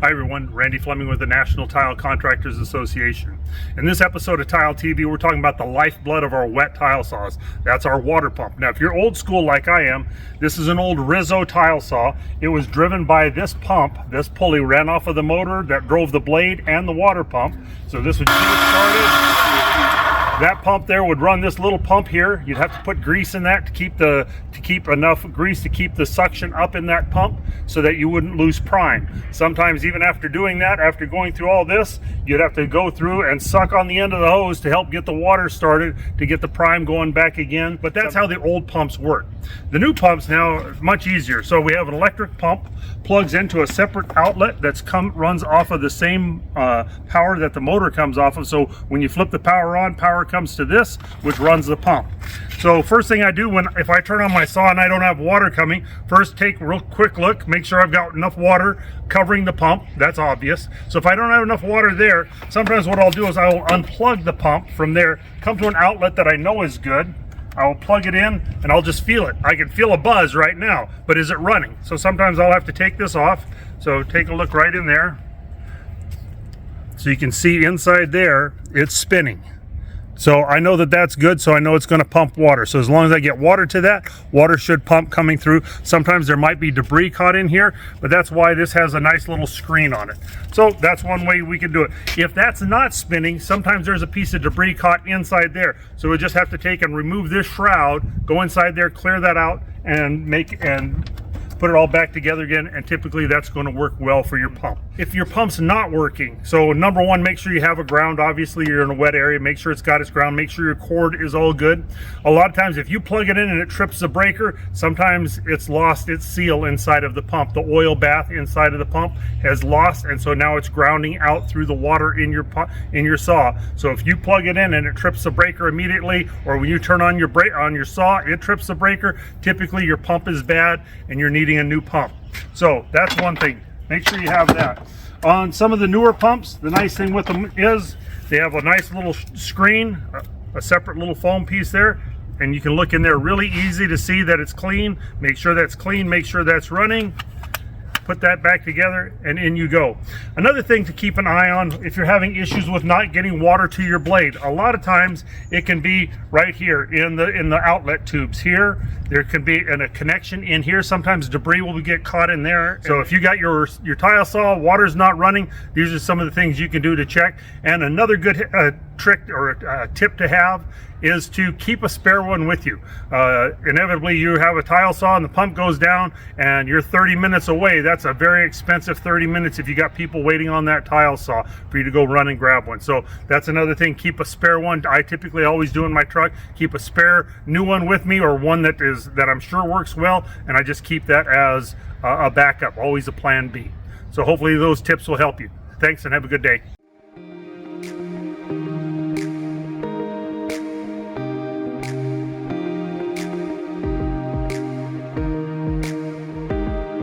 Hi everyone, Randy Flemming with the National Tile Contractors Association. In this episode of Tile TV, we're talking about the lifeblood of our wet tile saws. That's our water pump. Now, if you're old school like I am, this is an old Rizzo tile saw. It was driven by this pump. This pulley ran off of the motor that drove the blade and the water pump. So this would get it started. That pump there would run this little pump here. You'd have to put grease in that to keep enough grease to keep the suction up in that pump so that you wouldn't lose prime. Sometimes even after doing that, after going through all this, you'd have to go through and suck on the end of the hose to help get the water started to get the prime going back again. But that's how the old pumps work. The new pumps now are much easier. So we have an electric pump, plugs into a separate outlet that's runs off of the same power that the motor comes off of. So when you flip the power on, power comes to this, which runs the pump. So first thing I do if I turn on my saw and I don't have water coming, first take a real quick look, make sure I've got enough water covering the pump. That's obvious. So if I don't have enough water there, sometimes what I'll do is I will unplug the pump from there, come to an outlet that I know is good. I'll plug it in and I'll just feel it. I can feel a buzz right now, but is it running? So sometimes I'll have to take this off. So take a look right in there. So you can see inside there, it's spinning. So I know that that's good, so I know it's going to pump water. So as long as I get water to that, water should pump coming through. Sometimes there might be debris caught in here, but that's why this has a nice little screen on it. So that's one way we can do it. If that's not spinning, sometimes there's a piece of debris caught inside there. So we just have to take and remove this shroud, go inside there, clear that out, and put it all back together again, and typically that's going to work well for your pump. If your pump's not working, so number one, make sure you have a ground. Obviously you're in a wet area, make sure it's got its ground, make sure your cord is all good. A lot of times if you plug it in and it trips the breaker, sometimes it's lost its seal inside of the pump. The oil bath inside of the pump has lost, and so now it's grounding out through the water in your saw. So if you plug it in and it trips the breaker immediately, or when you turn on your saw, it trips the breaker, typically your pump is bad and you're needing a new pump. So that's one thing. Make sure you have that. On some of the newer pumps, the nice thing with them is they have a nice little screen, a separate little foam piece there, and you can look in there really easy to see that it's clean. Make sure that's clean, make sure that's running. Put that back together and in you go. Another thing to keep an eye on if you're having issues with not getting water to your blade, a lot of times it can be right here in the outlet tubes here. There can be a connection in here. Sometimes debris will get caught in there. So if you got your tile saw, water's not running, these are some of the things you can do to check. And another good trick or tip to have is to keep a spare one with you. Inevitably you have a tile saw and the pump goes down and you're 30 minutes away. That's a very expensive 30 minutes if you got people waiting on that tile saw for you to go run and grab one. So that's another thing, keep a spare one. I typically always do in my truck, keep a spare new one with me, or one that I'm sure works well, and I just keep that as a backup, always a plan B. So hopefully those tips will help you. Thanks and have a good day.